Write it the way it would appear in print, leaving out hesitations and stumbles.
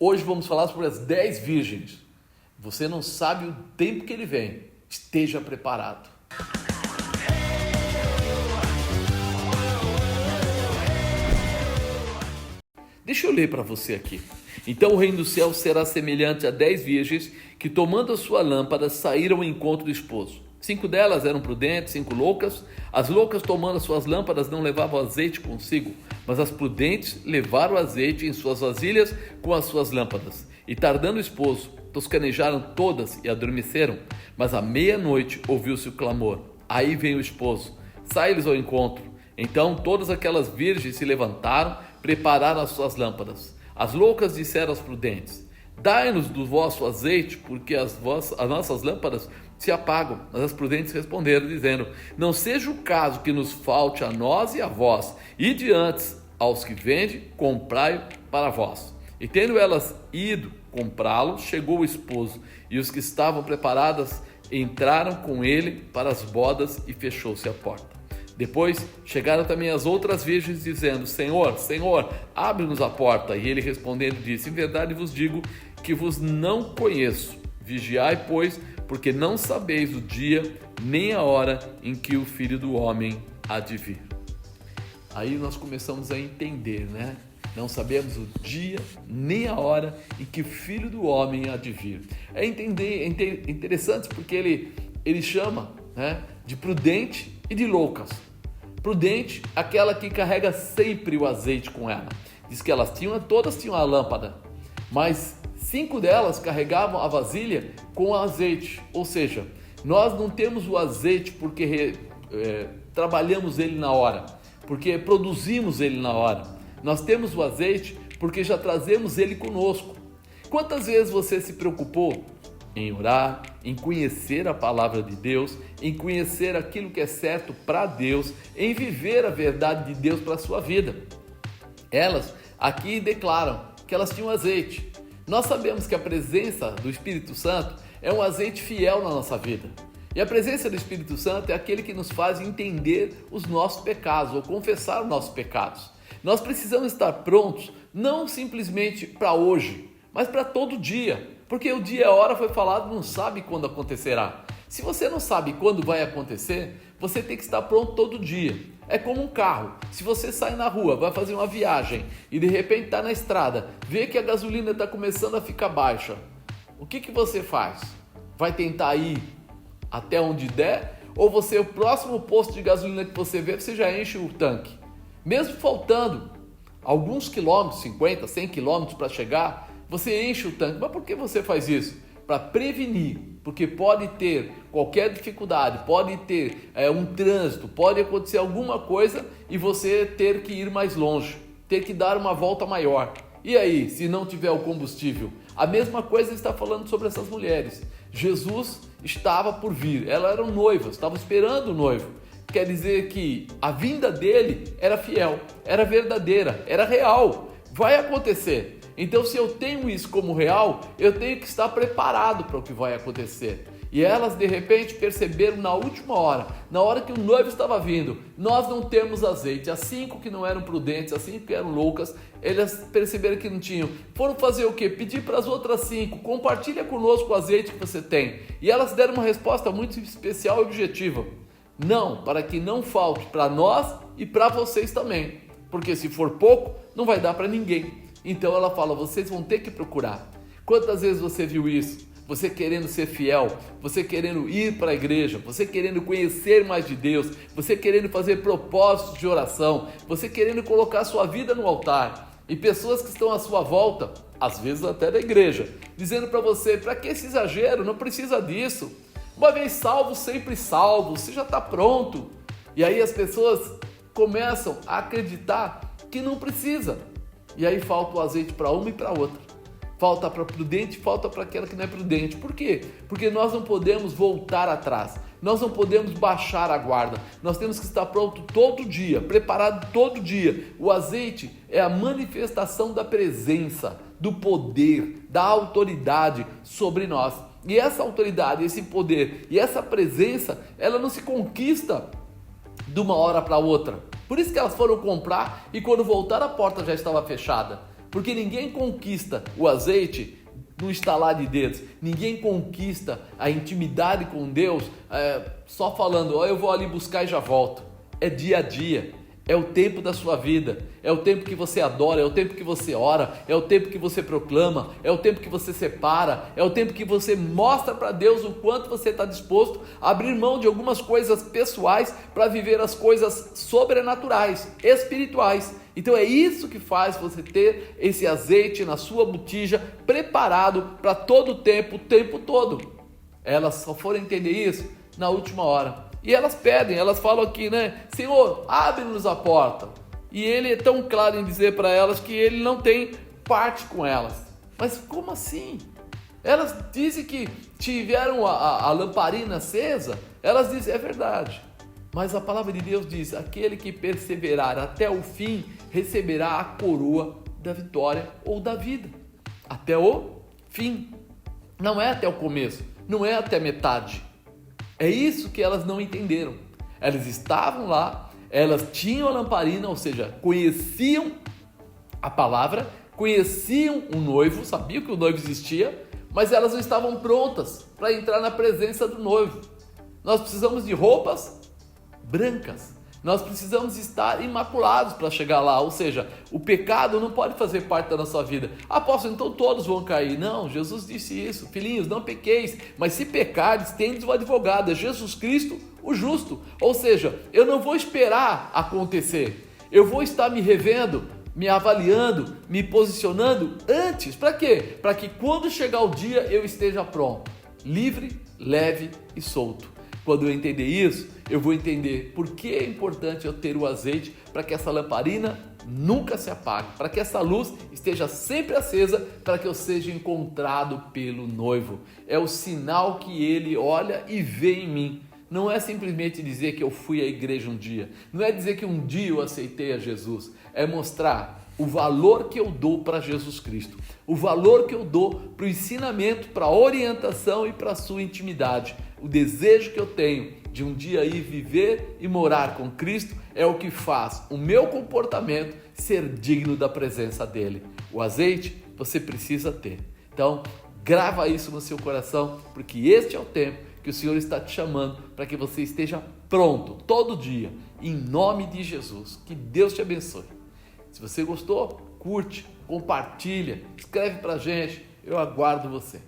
Hoje vamos falar sobre as 10 virgens. Você não sabe o tempo que ele vem. Esteja preparado. Deixa eu ler para você aqui. Então o reino do céu será semelhante a 10 virgens que, tomando a sua lâmpada, saíram ao encontro do esposo. 5 delas eram prudentes, 5 loucas. As loucas, tomando as suas lâmpadas, não levavam azeite consigo, mas as prudentes levaram azeite em suas vasilhas com as suas lâmpadas. E tardando o esposo, toscanejaram todas e adormeceram. Mas à meia-noite ouviu-se o clamor. Aí vem o esposo, sai-lhes ao encontro. Então todas aquelas virgens se levantaram, prepararam as suas lâmpadas. As loucas disseram aos prudentes: dai-nos do vosso azeite, porque as nossas lâmpadas se apagam. Mas as prudentes responderam, dizendo: não seja o caso que nos falte a nós e a vós, ide antes aos que vendem, comprai para vós. E tendo elas ido comprá-lo, chegou o esposo, e os que estavam preparadas entraram com ele para as bodas, e fechou-se a porta. Depois chegaram também as outras virgens, dizendo: Senhor, Senhor, abre-nos a porta. E ele respondendo disse: em verdade vos digo que vos não conheço. Vigiai, pois, porque não sabeis o dia nem a hora em que o Filho do Homem há de vir. Aí nós começamos a entender, né? Não sabemos o dia nem a hora em que o Filho do Homem há de vir. É interessante porque ele chama, né, de prudente e de loucas. Prudente, aquela que carrega sempre o azeite com ela. Diz que todas tinham a lâmpada, mas 5 delas carregavam a vasilha com azeite. Ou seja, nós não temos o azeite porque trabalhamos ele na hora, porque produzimos ele na hora. Nós temos o azeite porque já trazemos ele conosco. Quantas vezes você se preocupou em orar, em conhecer a palavra de Deus, em conhecer aquilo que é certo para Deus, em viver a verdade de Deus para a sua vida? Elas aqui declaram que elas tinham azeite. Nós sabemos que a presença do Espírito Santo é um azeite fiel na nossa vida. E a presença do Espírito Santo é aquele que nos faz entender os nossos pecados ou confessar os nossos pecados. Nós precisamos estar prontos, não simplesmente para hoje, mas para todo dia. Porque o dia e a hora foi falado, não sabe quando acontecerá. Se você não sabe quando vai acontecer, você tem que estar pronto todo dia. É como um carro. Se você sai na rua, vai fazer uma viagem e de repente está na estrada, vê que a gasolina está começando a ficar baixa, o que você faz? Vai tentar ir até onde der? Ou o próximo posto de gasolina que você vê, você já enche o tanque? Mesmo faltando alguns quilômetros, 50, 100 quilômetros para chegar, você enche o tanque. Mas por que você faz isso? Para prevenir, porque pode ter qualquer dificuldade, pode ter um trânsito, pode acontecer alguma coisa e você ter que ir mais longe, ter que dar uma volta maior. E aí, se não tiver o combustível? A mesma coisa está falando sobre essas mulheres. Jesus estava por vir, elas eram noivas, estavam esperando o noivo. Quer dizer que a vinda dele era fiel, era verdadeira, era real, vai acontecer. Então, se eu tenho isso como real, eu tenho que estar preparado para o que vai acontecer. E elas, de repente, perceberam na última hora, na hora que o noivo estava vindo, nós não temos azeite. As 5 que não eram prudentes, as 5 que eram loucas, elas perceberam que não tinham. Foram fazer o quê? Pedir para as outras 5, compartilha conosco o azeite que você tem. E elas deram uma resposta muito especial e objetiva. Não, para que não falte para nós e para vocês também. Porque se for pouco, não vai dar para ninguém. Então ela fala, vocês vão ter que procurar. Quantas vezes você viu isso? Você querendo ser fiel, você querendo ir para a igreja, você querendo conhecer mais de Deus, você querendo fazer propósitos de oração, você querendo colocar sua vida no altar. E pessoas que estão à sua volta, às vezes até da igreja, dizendo para você, para que esse exagero? Não precisa disso. Uma vez salvo, sempre salvo, você já está pronto. E aí as pessoas começam a acreditar que não precisa. E aí falta o azeite para uma e para outra. Falta para prudente, falta para aquela que não é prudente. Por quê? Porque nós não podemos voltar atrás. Nós não podemos baixar a guarda. Nós temos que estar pronto todo dia, preparado todo dia. O azeite é a manifestação da presença, do poder, da autoridade sobre nós. E essa autoridade, esse poder e essa presença, ela não se conquista de uma hora para outra. Por isso que elas foram comprar e quando voltaram a porta já estava fechada. Porque ninguém conquista o azeite no estalar de dedos. Ninguém conquista a intimidade com Deus só falando, eu vou ali buscar e já volto. É dia a dia. É o tempo da sua vida, é o tempo que você adora, é o tempo que você ora, é o tempo que você proclama, é o tempo que você separa, é o tempo que você mostra para Deus o quanto você está disposto a abrir mão de algumas coisas pessoais para viver as coisas sobrenaturais, espirituais. Então é isso que faz você ter esse azeite na sua botija preparado para todo o tempo todo. Elas só foram entender isso na última hora. E elas pedem, elas falam aqui, né? Senhor, abre-nos a porta. E ele é tão claro em dizer para elas que ele não tem parte com elas. Mas como assim? Elas dizem que tiveram a lamparina acesa. Elas dizem, é verdade. Mas a palavra de Deus diz, aquele que perseverar até o fim, receberá a coroa da vitória ou da vida. Até o fim. Não é até o começo, não é até metade. É isso que elas não entenderam. Elas estavam lá, elas tinham a lamparina, ou seja, conheciam a palavra, conheciam o noivo, sabiam que o noivo existia, mas elas não estavam prontas para entrar na presença do noivo. Nós precisamos de roupas brancas. Nós precisamos estar imaculados para chegar lá, ou seja, o pecado não pode fazer parte da nossa vida. Apóstolo, então todos vão cair. Não, Jesus disse isso, filhinhos, não pequeis, mas se pecardes, tendes um advogado, é Jesus Cristo, o justo. Ou seja, eu não vou esperar acontecer, eu vou estar me revendo, me avaliando, me posicionando antes. Para quê? Para que quando chegar o dia eu esteja pronto, livre, leve e solto. Quando eu entender isso, eu vou entender por que é importante eu ter o azeite para que essa lamparina nunca se apague, para que essa luz esteja sempre acesa, para que eu seja encontrado pelo noivo. É o sinal que ele olha e vê em mim. Não é simplesmente dizer que eu fui à igreja um dia, não é dizer que um dia eu aceitei a Jesus, é mostrar o valor que eu dou para Jesus Cristo, o valor que eu dou para o ensinamento, para a orientação e para a sua intimidade. O desejo que eu tenho de um dia ir viver e morar com Cristo é o que faz o meu comportamento ser digno da presença dele. O azeite você precisa ter. Então, grava isso no seu coração, porque este é o tempo que o Senhor está te chamando para que você esteja pronto todo dia, em nome de Jesus. Que Deus te abençoe. Se você gostou, curte, compartilha, escreve para a gente, eu aguardo você.